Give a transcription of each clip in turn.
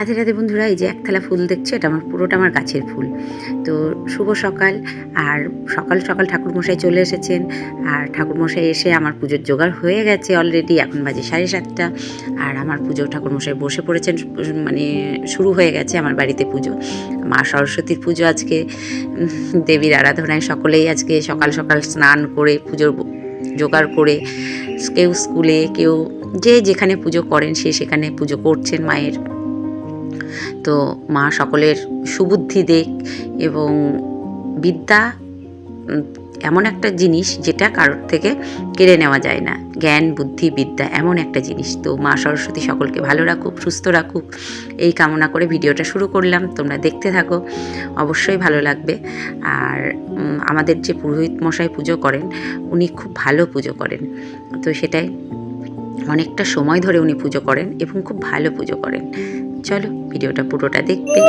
রাধে রাধে বন্ধুরা, এই যে এক থালা ফুল দেখছো, এটা পুরোটা আমার গাছের ফুল। তো শুভ সকাল। আর সকাল সকাল ঠাকুরমশাই চলে এসেছেন। আর ঠাকুরমশাই এসে আমার পুজোর জোগাড় হয়ে গেছে অলরেডি। এখন বাজে 7:30। আর আমার পুজো ঠাকুরমশাই বসে পড়েছেন, মানে শুরু হয়ে গেছে আমার বাড়িতে পুজো। মা সরস্বতীর পুজো আজকে, দেবীর আরাধনায় সকলেই আজকে সকাল সকাল স্নান করে পুজোর জোগাড় করে, কেউ স্কুলে, কেউ যে যেখানে পুজো করেন সে সেখানে পুজো করছেন মায়ের। তো মা সকলের সুবুদ্ধি দেখ। এবং বিদ্যা এমন একটা জিনিস যেটা কারোর থেকে কেড়ে নেওয়া যায় না। জ্ঞান, বুদ্ধি, বিদ্যা এমন একটা জিনিস। তো মা সরস্বতী সকলকে ভালো রাখুক, সুস্থ রাখুক, এই কামনা করে ভিডিওটা শুরু করলাম। তোমরা দেখতে থাকো, অবশ্যই ভালো লাগবে। আর আমাদের যে পুরোহিত মশাই পুজো করেন, উনি খুব ভালো পুজো করেন। তো সেটাই, অনেকটা সময় ধরে উনি পুজো করেন এবং খুব ভালো পুজো করেন। চলো ভিডিওটা পুরোটা দেখবে।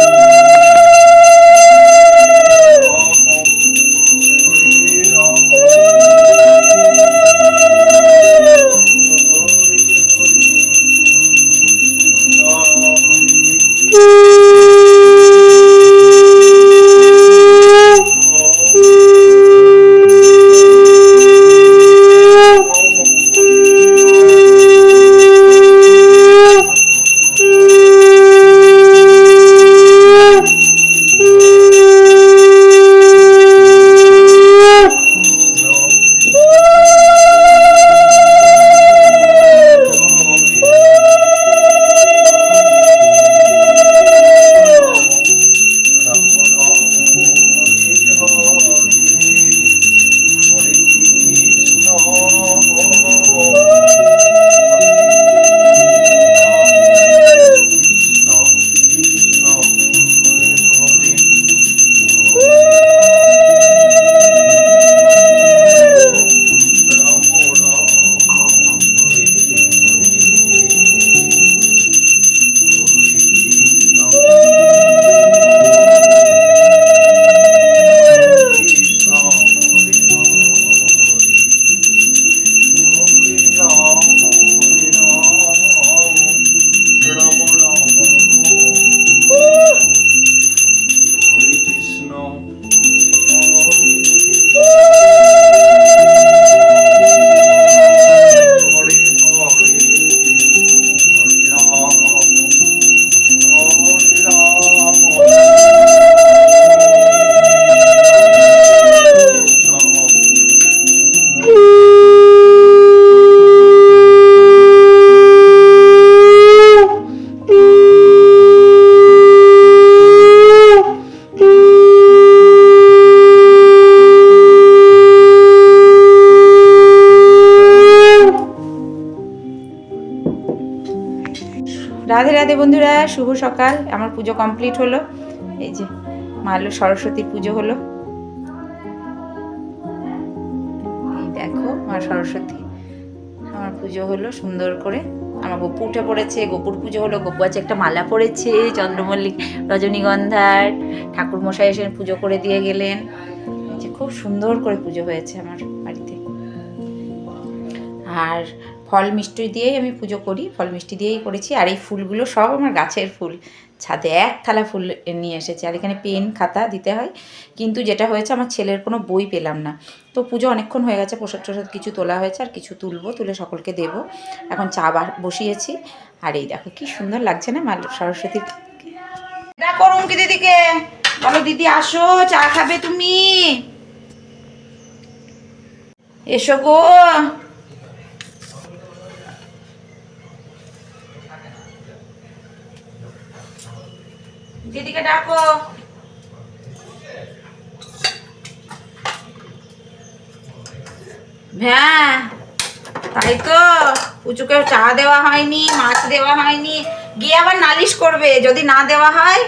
রাধে রাধে বন্ধুরা, শুভ সকাল। আমার পুজো কমপ্লিট হলো। এই যে মা সরস্বতীর পুজো হলো। এই দেখো মা সরস্বতী, আমার পুজো হলো সুন্দর করে। আমার গপু উঠে পড়েছে, গপুর পুজো হলো। গপু আছে একটা মালা পড়েছে চন্দ্রমল্লিক রজনীগন্ধার। ঠাকুরমশাই এসে পুজো করে দিয়ে গেলেন। যে খুব সুন্দর করে পুজো হয়েছে আমার বাড়িতে। আর ফল মিষ্টি দিয়েই আমি পুজো করি, ফল মিষ্টি দিয়েই করেছি। আর এই ফুলগুলো সব আমার গাছের ফুল। ছাদে এক থালা ফুল নিয়ে এসেছে। আর এখানে পেন খাতা দিতে হয়। কিন্তু যেটা হয়েছে, আমার ছেলের কোনো বই পেলাম না। তো পুজো অনেকক্ষণ হয়ে গেছে, প্রসাদ টসাদ কিছু তোলা হয়েছে, আর কিছু তুলবো, তুলে সকলকে দেবো। এখন চা বসিয়েছি। আর এই দেখো কি সুন্দর লাগছে না মা সরস্বতীর। ডাকো রুমকি দিদিকে, বলো দিদি আসো, চা খাবে তুমি, এসো গো। দিদিকে ডাকো। হ্যাঁ তাই তো, পুচুকে চা দেওয়া হয়নি, মাছ দেওয়া হয়নি। গিয়ে আবার নালিশ করবে যদি না দেওয়া হয়,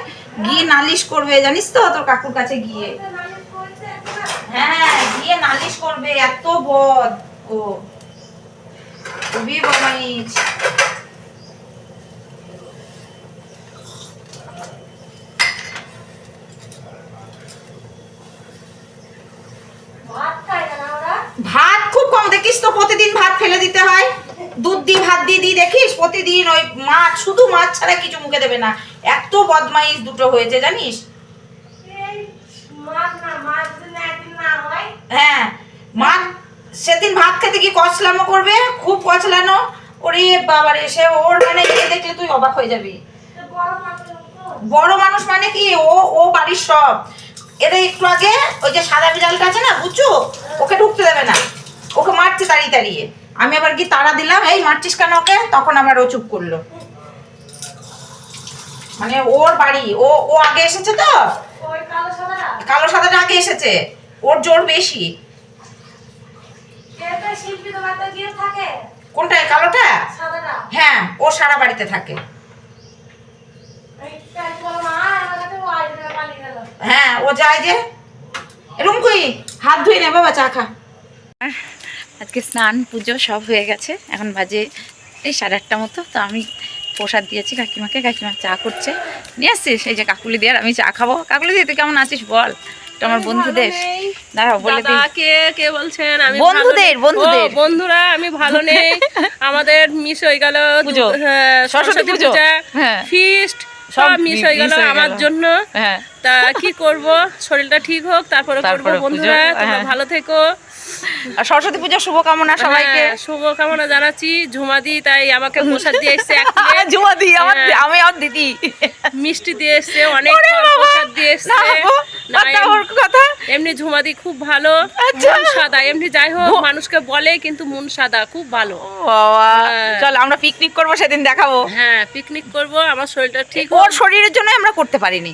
গিয়ে নালিশ করবে, জানিস তো তোর কাকুর কাছে গিয়ে। হ্যাঁ গিয়ে নালিশ করবে, এত বদ ও, খুবই বদমাইশ। ভাত খুব কম, দেখিস তো প্রতিদিন ভাত ফেলে দিতে হয়। দুধ দিয়ে ভাত দিয়ে দেখিস প্রতিদিন ওই মাছ, শুধু মাছ ছাড়া কিছু মুখে দেবে না। এত বদমাইশ দুটো হয়েছে জানিস। হ্যাঁ মা সেদিন ভাত খেতে কি কচলামো করবে, খুব কচলানো। ওরে বাবার এসে ওর মানে এ দেখলে তুই অবাক হয়ে যাবি। বড় মানুষ মানে কি, ও ও বাড়ির সব। এদের একটু আগে ওই যে সাদা বিড়ালটা আছে না বুচু, ওকে ঢুকতে দেবে না, ওকে মারছে তাড়িয়ে তাড়িয়ে। আমি আবার কি তাড়া দিলাম, এই মারছিস কেন ওকে, তখন আবার ও চুপ করলো। মানে ওর বাড়ি, ও ও আগে এসেছে তো, কালো সাদাটা আগে এসেছে, ওর জোর বেশি। কোনটায়, কালোটা? হ্যাঁ ও সারা বাড়িতে থাকে। হ্যাঁ ও যায় যে। এরকম কই হাত ধুই নে বাবা, চা খা। আজকে স্নান পুজো সব হয়ে গেছে, এখন বাজে এই 8:30 মতো। তো আমি প্রসাদ দিয়েছি কাকিমাকে, কাকিমা চা করছে। নিয়ে আসছিস? এই যে কাকুলি দিয়ে, আর আমি চা খাবো। কাকুলি দিয়ে তুই কেমন আছিস বল? তো আমার বন্ধুদের দাঁড়াও বলে দিই। কে বলছেন? আমি বন্ধুরা আমি ভালো নেই। আমাদের মিস হয়ে গেল পুজো, সরস্বতী পূজা, ফিস্ট সব মিস হয়ে গেল আমার জন্য। তা কি করব, শরীরটা ঠিক হোক তারপরে করব। বন্ধুরা তোমরা ভালো থেকো, আর সরস্বতী পূজার শুভকামনা সবাইকে। শুভকামনা জানাচ্ছি। ঝুমাদি তাই আমাকে প্রসাদ দিয়ে এসছে, ঝুমাদি আমি আর দিদি মিষ্টি দিয়ে এসছে, অনেক প্রসাদ দিয়ে এসছে। এমনি ঝুমাদি খুব ভালো, মন সাদা। এমনি যাই হোক মানুষকে বলে কিন্তু মন সাদা, খুব ভালো। চল আমরা পিকনিক করবো, সেদিন দেখাবো। হ্যাঁ পিকনিক করব, আমার শরীরটা ঠিক। ওর শরীরের জন্য আমরা করতে পারিনি,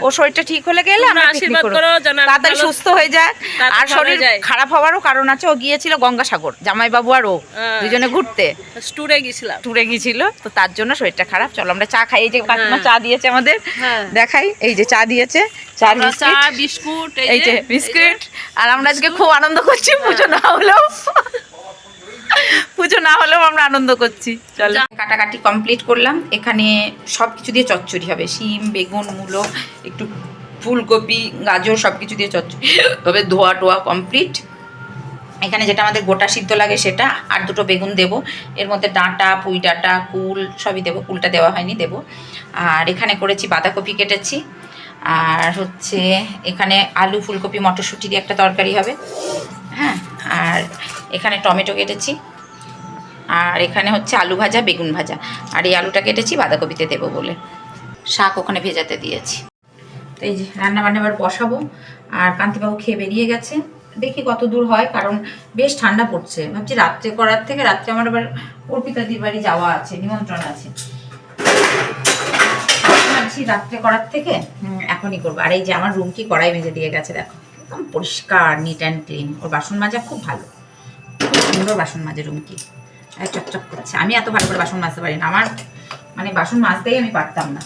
ওর শরীরটা ঠিক হলে গেলে আমরা আশীর্বাদ করো যেন তাড়াতাড়ি সুস্থ হয়ে যায়। আর শরীর খারাপ হওয়ারও কারণ আছে, ও গিয়েছিল গঙ্গাসাগর, জামাইবাবু আর ও দুজনে ঘুরতে ট্যুরে গিয়েছিল, তো তার জন্য শরীরটা খারাপ। চলো আমরা চা খাই। এই যে কাকিমা চা দিয়েছে আমাদের, দেখাই। এই যে চা দিয়েছে, চা বিস্কুট, এই যে বিস্কুট। আর আমরা আজকে খুব আনন্দ করছি, পুজো না হলেও আমরা আনন্দ করছি। চলো কাটাকাটি কমপ্লিট করলাম। এখানে সব কিছু দিয়ে চচ্চড়ি হবে, শিম, বেগুন, মূলো, একটু ফুলকপি, গাজর, সব কিছু দিয়ে চচ্চড়ি হবে। ধোয়া টোয়া কমপ্লিট। এখানে যেটা আমাদের গোটা সিদ্ধ লাগে সেটা, আর দুটো বেগুন দেবো। এর মধ্যে ডাঁটা, পুঁই ডাঁটা, কুল সবই দেবো, কুলটা দেওয়া হয়নি, দেবো। আর এখানে করেছি বাঁধাকপি কেটেছি, আর হচ্ছে এখানে আলু, ফুলকপি, মটরশুঁটি দিয়ে একটা তরকারি হবে। হ্যাঁ, আর এখানে টমেটো কেটেছি, আর এখানে হচ্ছে আলু ভাজা, বেগুন ভাজা। আর এই আলুটা কেটেছি বাঁধাকপিতে দেবো বলে। শাক ওখানে ভেজাতে দিয়েছি। তো এই যে রান্নাবান্না এবার বসাবো। আর কান্তিবাবু খেয়ে বেরিয়ে গেছে, দেখি কত দূর হয়, কারণ বেশ ঠান্ডা পড়ছে। ভাবছি রাত্রে করার থেকে, রাত্রে আমার আবার অর্পিতাদির বাড়ি যাওয়া আছে, নিমন্ত্রণ আছে, ভাবছি রাত্রে করার থেকে এখনই করবো। আর এই যে আমার রুমকি কড়াই মেজে দিয়ে গেছে, দেখো একদম পরিষ্কার, নিট অ্যান্ড ক্লিন। ওর বাসন মাজা খুব ভালো, খুব সুন্দর বাসন মাজে রুমকি, চকচক করছে। আমি এত ভালো করে বাসন মাজতে পারি না, আমার মানে বাসন মাজতেই আমি পারতাম না।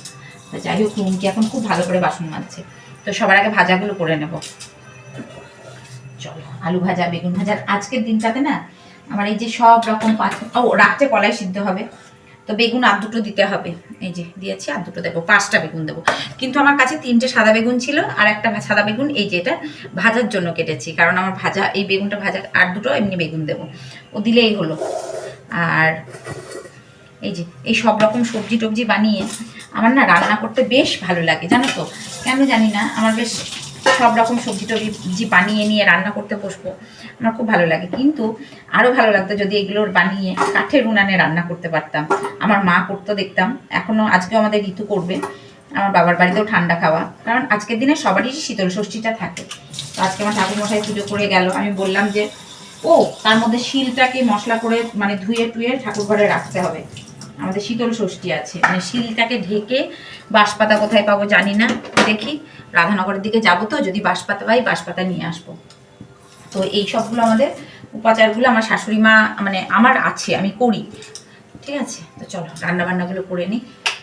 তো যাই হোক, রুমকি এখন খুব ভালো করে বাসন মাজছে। তো সবার আগে ভাজাগুলো করে নেব। চলো আলু ভাজা, বেগুন ভাজা। আজকের দিনটাতে না আমার এই যে সব রকম রাত্রে কলাই সিদ্ধ হবে, তো বেগুন আর দুটো দিতে হবে। এই যে দিয়েছি, আর দুটো দেবো, 5টা বেগুন দেবো। কিন্তু আমার কাছে 3টে সাদা বেগুন ছিল, আর একটা সাদা বেগুন এই যে এটা ভাজার জন্য কেটেছি, কারণ আমার ভাজা এই বেগুনটা ভাজা, আর দুটো এমনি বেগুন দেবো, ও দিলেই হলো। আর এই যে এই সব রকম সবজি টবজি বানিয়ে আমার না রান্না করতে বেশ ভালো লাগে, জানো তো কেন জানি না। আমার বেশ সব রকম সবজি টবজি বানিয়ে নিয়ে রান্না করতে বসবো, আমার খুব ভালো লাগে। কিন্তু আরও ভালো লাগতো যদি এগুলোর বানিয়ে কাঠের উনানে রান্না করতে পারতাম। আমার মা করতো দেখতাম, এখনও আজকেও আমাদের ঋতু করবে, আমার বাবার বাড়িতেও ঠান্ডা খাওয়া, কারণ আজকের দিনে সবারই শীতল ষষ্ঠীটা থাকে। তো আজকে আমার ঠাকুরমশাই পুজো করে গেল, আমি বললাম যে তার মধ্যে শিলটাকে মশলা করে মানে ধুয়ে টুয়ে ঠাকুর ঘরে রাখতে হবে, আমাদের শীতল ষষ্ঠী আছে। মানে শিলটাকে ঢেকে, বাঁশপাতা কোথায় পাবো জানি না, দেখি রাধানগরের দিকে যাবো, তো যদি বাঁশপাতা পাই বাঁশপাতা নিয়ে আসবো। তো এই সবগুলো আমাদের উপাচারগুলো আমার শাশুড়ি মা মানে আমার আছে, আমি করি, ঠিক আছে। তো চলো রান্নাবান্নাগুলো করে নিই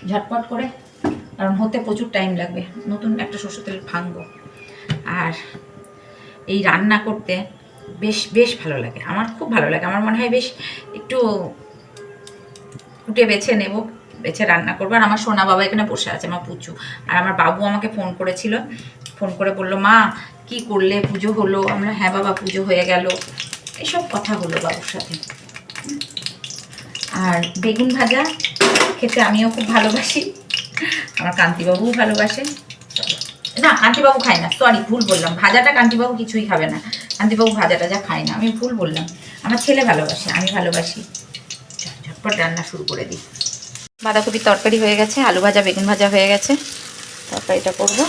ঝটপট করে, কারণ হতে প্রচুর টাইম লাগবে। নতুন একটা সরষের তেল ভাঙবো, আর এই রান্না করতে বেশ বেশ ভালো লাগে, আমার খুব ভালো লাগে। আমার মনে হয় বেশ একটু কুটে বেছে নেব, বেছে রান্না করবো। আর আমার সোনা বাবা এখানে বসে আছে, আমার পুচু। আর আমার বাবু আমাকে ফোন করেছিল, ফোন করে বললো, মা কি করলে, পুজো হলো? আমরা হ্যাঁ বাবা পুজো হয়ে গেল, এসব কথা হলো বাবুর সাথে। আর বেগুন ভাজা খেতে আমিও খুব ভালোবাসি, আমার কান্তিবাবু ভালোবাসে। না কান্তিবাবু খায় না, সরি ভুল বললাম, ভাজাটা কান্তিবাবু কিছুই খাবে না, কান্তিবাবু ভাজা টাজা খায় না, আমি ভুল বললাম। আমার ছেলে ভালোবাসে, আমি ভালোবাসি। ঝটপট রান্না শুরু করে দিই। বাঁধাকপির তরকারি হয়ে গেছে, আলু ভাজা বেগুন ভাজা হয়ে গেছে, তরকারিটা করবো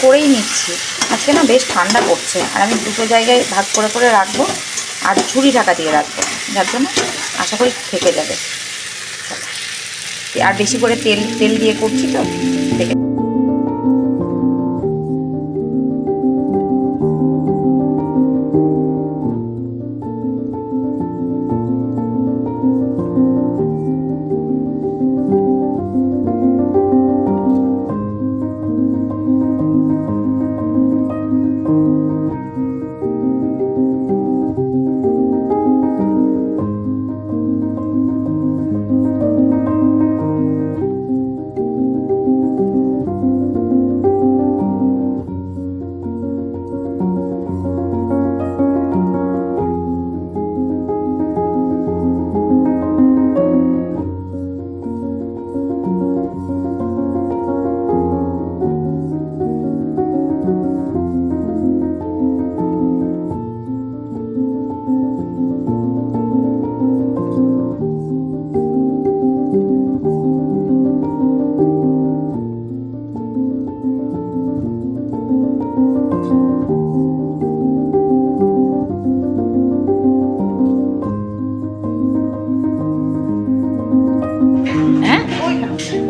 করেই নিচ্ছি। আজকে না বেশ ঠান্ডা পড়ছে, আর আমি দুটো জায়গায় ভাগ করে করে রাখবো আর ঝুড়ি ঢাকা দিয়ে রাখবো, যার জন্য আশা করি থেকে যাবে। আর বেশি করে তেল তেল দিয়ে করছি তো থেকে।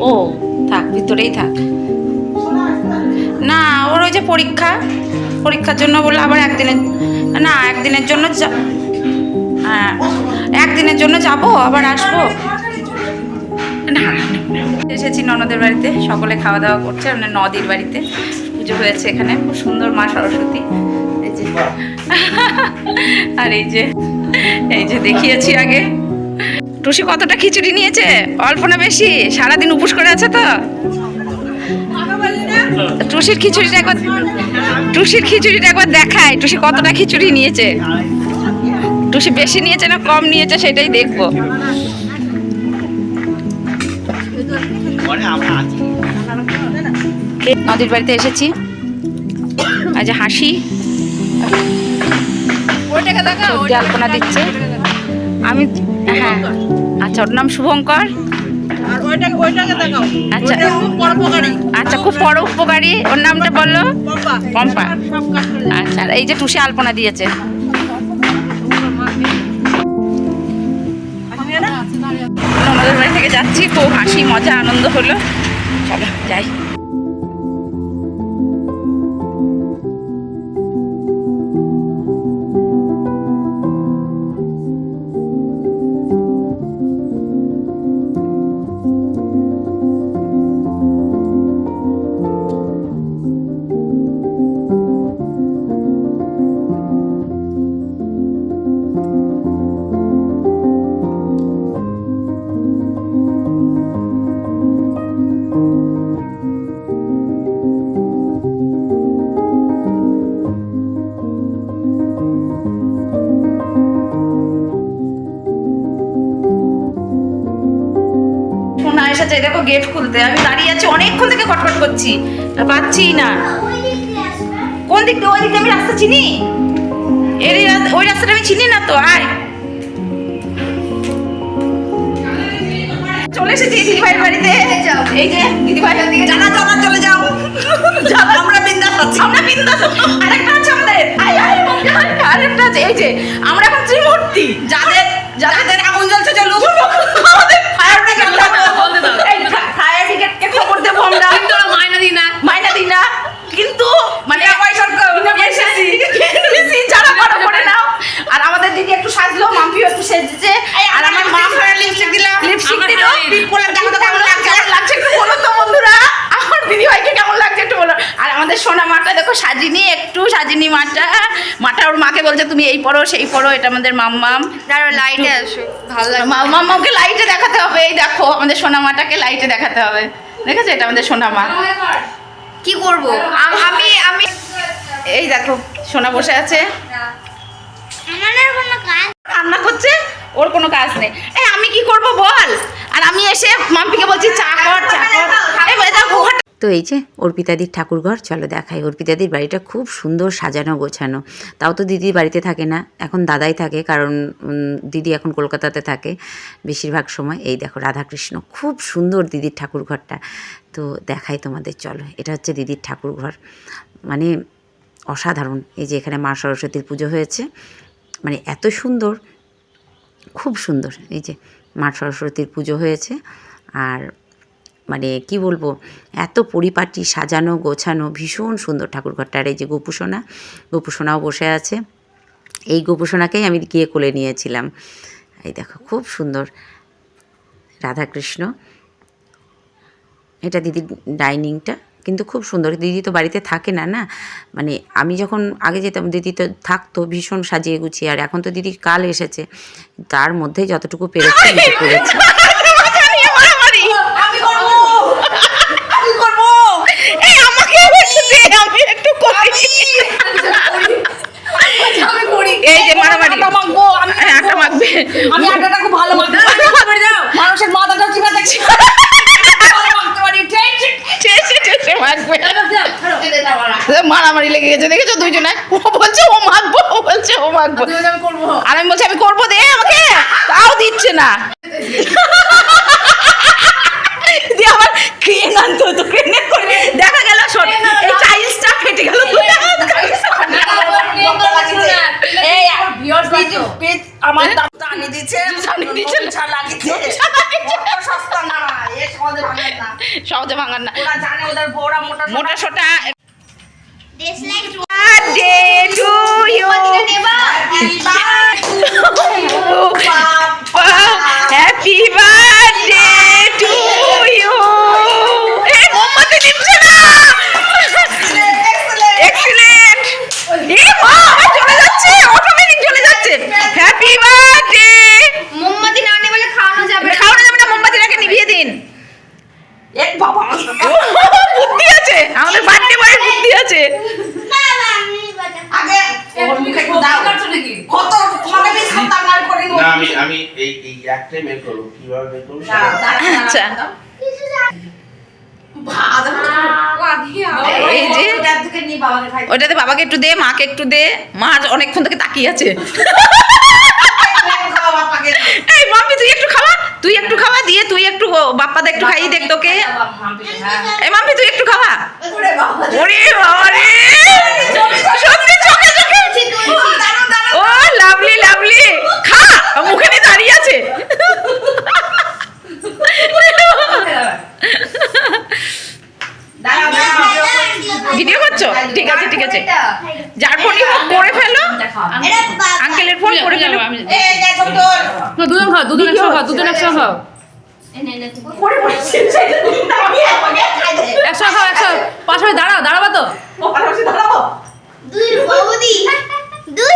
ও থাক, ভিতরেই থাক। না ওর ওই যে পরীক্ষার জন্য বললো আবার একদিনের জন্য হ্যাঁ একদিনের জন্য যাব আবার আসবো না। এসেছি ননদের বাড়িতে, সকলে খাওয়া দাওয়া করছে, মানে নদীর বাড়িতে পুজো হয়েছে এখানে, খুব সুন্দর মা সরস্বতী। এই যে আর এই যে দেখিয়েছি আগে। টুসি কতটা খিচুড়ি নিয়েছে? অল্প না বেশি? সারাদিন উপোস করে আছে তো। টুসির খিচুড়িটা একবার দেখায়, টুসি কতটা খিচুড়ি নিয়েছে। টুসি বেশি নিয়েছে না কম নিয়েছে সেটাই দেখবো। নদীর বাড়িতে এসেছি, আজ হাসি সর্দি আলপনা দিচ্ছে। আমি হ্যাঁ আচ্ছা, ওর নাম শুভঙ্কর। আচ্ছা আচ্ছা, খুব পরোপকারী। ওর নামটা বললো পম্পা। আচ্ছা, এই যে টুসি আলপনা দিয়েছে। আমাদের বাড়ি থেকে যাচ্ছি, খুব হাসি মজা আনন্দ হলো। চলো যাই। এসেছে, দেখো গেট খুলতে, আমি দাঁড়িয়ে আছি অনেকক্ষণ থেকে কটকট করছি, পাচ্ছি না। কোন দিক দিয়ে? ওই দিক দিয়ে আমি রাস্তা চিনি, ওই রাস্তাটা আমি চিনি না তো। আয়, চলে এসেছি দিদিভাইয়ের বাড়িতে। এই যে দিদিভাইয়ের দিকে জানা চলে যাও, আমরা বিন্দাস আছি, আমরা বিন্দাস। আরেকটা আছে আমাদের, আরেকটা আছে, এই যে আমরা এখন ত্রিমূর্তি, যাদের আগুন জ্বলছে চলুক, আমাদের ফায়ার ব্রিগেড ফায়ার ব্রিগেডকে খবর দেবো আমরা। কিন্তু মাইনা দিই না কিন্তু মানে যারা বড় করে নাও। আর আমাদের দিদি একটু সাজলো, মাম্পিও একটু সেজেছে, আর আমার মা লিপস্টিক দিল। কেমন লাগছে একটু বলো তো বন্ধুরা, আমার দিদিভাইকে কেমন লাগছে একটু বলো। আর আমাদের সোনা মাটা দেখো সাজিনি মাটা ওর মাকে বলছে তুমি এই পড়ো সেই পড়ো। এটা আমাদের মাম্মাম। লাইটে আসো, ভালো লাগে। মাম্মাকে লাইটে দেখাতে হবে। এই দেখো আমাদের সোনা মাটাকে লাইটে দেখাতে হবে, দেখেছো? এটা আমাদের সোনা মা। কি করব আমি এই দেখো সোনা বসে আছে, রান্না করছে, ওর কোনো কাজ নেই। আমি কি করব বল? আর আমি এসে মাম্পিকে বলছি চা কর চা কর। এই বলে দাও ঘুঘাটা। তো এই যে অর্পিতাদির ঠাকুরঘর, চলো দেখাই। অর্পিতাদির বাড়িটা খুব সুন্দর সাজানো গোছানো। তাও তো দিদি বাড়িতে থাকে না, এখন দাদাই থাকে, কারণ দিদি এখন কলকাতাতে থাকে বেশিরভাগ সময়। এই দেখো রাধাকৃষ্ণ, খুব সুন্দর দিদির ঠাকুরঘরটা। তো দেখাই তোমাদের, চলো। এটা হচ্ছে দিদির ঠাকুরঘর, মানে অসাধারণ। এই যে এখানে মা সরস্বতীর পুজো হয়েছে, মানে এত সুন্দর, খুব সুন্দর। এই যে মা সরস্বতীর পুজো হয়েছে, আর মানে কি বলবো, এত পরিপাটি সাজানো গোছানো, ভীষণ সুন্দর ঠাকুরঘরটা। আর এই যে গোপুসোনা, গোপুসোনাও বসে আছে। এই গোপুসোনাকেই আমি গিয়ে কোলে নিয়েছিলাম। এই দেখো খুব সুন্দর রাধাকৃষ্ণ। এটা দিদির ডাইনিংটা, কিন্তু খুব সুন্দর। দিদি তো বাড়িতে থাকে না, না মানে আমি যখন আগে যেতাম দিদি তো থাকতো ভীষণ সাজিয়ে গুছিয়ে, আর এখন তো দিদি কাল এসেছে, তার মধ্যে যতটুকু পেরেছি করেছি। এই যে মারামারি মাখবো, আমি আটা মাখবে, আমি আটাটা খুব ভালো মাখবো। মানুষের মাথাটা চিপা দেখছি মারামারি লেগে গেছে, দেখেছো দুইজনে। ও বলছে ও মাখবো, ও বলছে ও মাখবো, আর আমি বলছি আমি করবো, দে আমাকে, তাও দিচ্ছে না। দিয়ে আবার ক্রেন আনতো, তো ক্রেনে করে দেখা গেল এই টাইলসটা ফেটে গেল। আমার দামটা আনি দিচ্ছে, সহজে ভাঙার না, মোটা সোটা। Happy birthday to you. এই মোমবাতি নিচ্ছে না, এক্সিলেন্ট। এই মা চলে যাচ্ছে, অটোমেটিক চলে যাচ্ছে। Happy birthday. মোমবাতি না নিয়ে বলে খাওয়ানো যাবে না। খাওয়ানো যাবে না, মোমবাতিটাকে নিভিয়ে দিন। এক বাবা বুদ্ধি আছে, আমাদের বার্থডে বয়ের বুদ্ধি আছে। আগে ওর মুখে একটু দাও নাকি কত তোমাকে বেশ তামাল করে নি। না আমি এই একটাই বের করব, কিভাবে বের করব। আচ্ছা এই যে ওইটাতে বাবাকে একটু দে, মাকে একটু দে। মা অনেকক্ষণ থেকে তাকিয়ে আছে। এই মাম্পি তুই একটু খাওয়া, তুই একটু খাওয়া, দিয়ে তুই একটু বাপ্পাদা একটু খাইয়ে দেখ তোকে। এই মাম্পি তুই একটু খাওয়া। ওরে বাবা রে, সত্যি চোখে চোখে। ও লাভলি লাভলি, খা, মুখে নিয়ে দাঁড়িয়ে আছে। ভিডিও করছো? ঠিক আছে ঠিক আছে, যার ফোনই হোক করে ফেলো, আঙ্কেলের ফোন করে ফেলো। দুজন খাও, দুজন একসঙ্গে খাও, দুজন একসঙ্গে খাও, একসঙ্গে খাও, একসঙ্গে পাশে দাঁড়াও, দাঁড়াবা তো। দুই বৌদি, দুই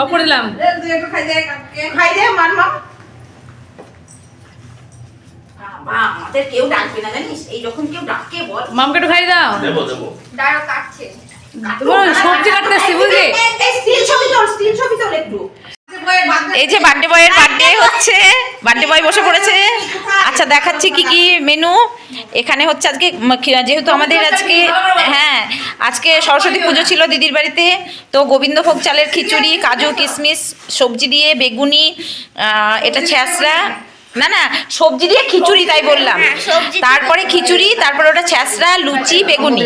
অপর দিলাম। আমাদের কেউ ডাকবে না জানিস, এই যখন কেউ ডাকে বল মামকে একটু খাই দাও। দেবো দেবো। দাঁড়াও কাটছে। তোমার সবজি কাটতে আসছি বুঝলি। এই যে বার্থডে বয়ের বার্থডে হচ্ছে, বার্থডে বয় বসে পড়েছে। আচ্ছা দেখাচ্ছি কি কি মেনু এখানে হচ্ছে আজকে। যেহেতু আমাদের আজকে, হ্যাঁ আজকে সরস্বতী পুজো ছিল দিদির বাড়িতে, তো গোবিন্দভোগ চালের খিচুড়ি, কাজু কিশমিশ সবজি দিয়ে, বেগুনি, এটা ছ্যাঁচড়া, না না সবজি দিয়ে খিচুড়ি তাই বললাম, তারপরে খিচুড়ি, তারপরে ওটা ছ্যাঁচড়া, লুচি, বেগুনি,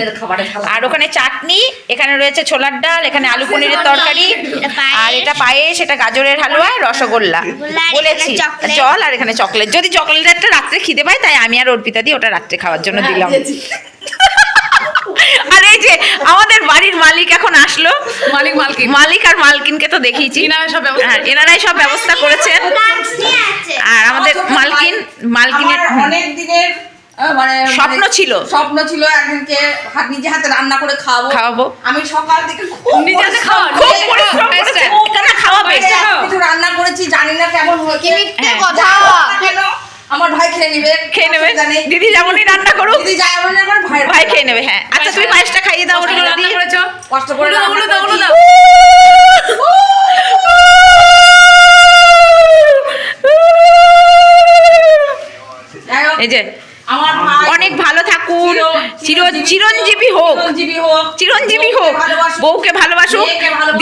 আর ওখানে চাটনি, এখানে রয়েছে ছোলার ডাল, এখানে আলু পনিরের তরকারি, আর এটা পায়েস, এটা গাজরের হালুয়া, রসগোল্লা বলেছি, জল, আর এখানে চকলেট। যদি চকলেটটা রাত্রে খিদে পায় তাই আমি আর অর্পিতা দিয়ে ওটা রাত্রে খাওয়ার জন্য দিলাম। আর এই যে আমাদের বাড়ির মালিক এখন আসলো, মালিক মালকিন, মালিক আর মালকিনকে তো দেখিয়েছি, এনারাই সব ব্যবস্থা করেছেন। আর আমাদের মালকিনের অনেক দিনের মানে স্বপ্ন ছিল একদিনকে নিজে হাতে রান্না করে খাওয়াবো। আমি সকাল থেকে নিজে হাতে খাওয়া, খুব পরিশ্রম করেছে, এখানে খাওয়াবে। কিছু রান্না করেছি, জানি না কেমন হয়েছে। মিথ্যে কথা। কেন আমার ভাই খেয়ে নেবে। খেয়ে নেবে অসুবিধা নেই। দিদি যেমনই রান্না করুক দিদি যায় এমন না করে ভাই খেয়ে নেবে। হ্যাঁ আচ্ছা তুমি পায়েসটা খাইয়ে দাও ওটা রান্না দিদি। করেছো কষ্ট করে উলু দাও, রান্না উলু দাও, উলু করেছি। দাও। যাই হোক, এই যে আমার ভাই অনেক ভালো থাকুন, চিরঞ্জীবী হোক, চিরঞ্জীবী হোক, চিরঞ্জীবী বউকে হোক, ভালোবাসুক, বউকে ভালোবাসুক, মেয়েকে ভালোবাসুক,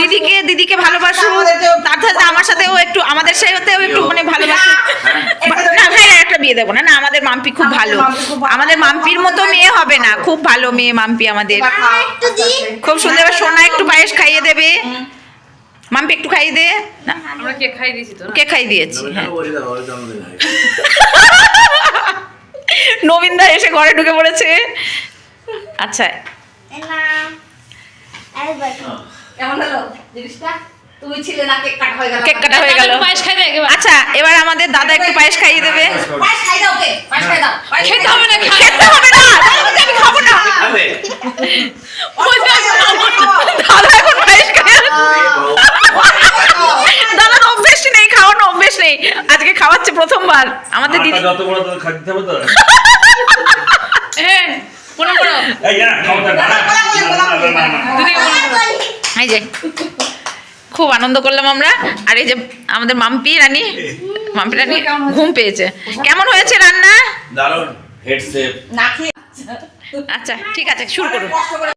দিদিকে ভালোবাসুক, আমাদেরকেও তার সাথে আমার সাথেও একটু, আমাদের সাথেও একটু মানে ভালোবাসুক। না ভাই একটা বিয়ে দেবো না, না আমাদের মাম্পি খুব ভালো, মাম্পি খুব ভালো। আমাদের মাম্পির মতো মেয়ে হবে না, খুব ভালো মেয়ে মাম্পি আমাদের, এবার খাও। একটু দি। খুব সুন্দর। এবার সোনা একটু পায়েস খাইয়ে দেবে, মাম্পি একটু খাইয়ে দে। না, আমরা কেক খাই দিয়েছি তো না? কে খাইয়ে দিয়েছি। হ্যাঁ বসে দাও ওই জন্মদিন হয়। নবীনদা এসে ঘরে ঢুকে পড়েছে। আচ্ছা নাও। একবার। কেমন হলো জিনিসটা? তুমি ছিলে না, কেক কাটা হয়ে গেল। কেক কাটা হয়ে গেল। একটু পায়েস খাই দে একেবারে। আচ্ছা এবার আমাদের দাদা একটু পায়েস খাইয়ে দেবে। পায়েস খাই দাও ওকে, পায়েস খাই দাও। পায়েস খেতে হবে না, খা। খেতে হবে না, দাদা বলছে আমি খাবো না। খাবে? দাদা এখন পায়েস খায়। দাদার অভ্যেস নেই, খাওয়ানো অভ্যেস নেই, আজকে খাওয়াচ্ছে প্রথমবার আমাদের দিদি। যত বড় তো খাইতে হবে তো। হ্যাঁ মনে করো এই না খাওয়া না। দিদিকে মনে করো। এই যে খুব আনন্দ করলাম আমরা। আর এই যে আমাদের মাম্পি রানী ঘুম পেয়েছে। কেমন হয়েছে রান্না? দারুণ হেড শেপ। না খেয়ে আচ্ছা ঠিক আছে শুরু করুন। কষ্ট করে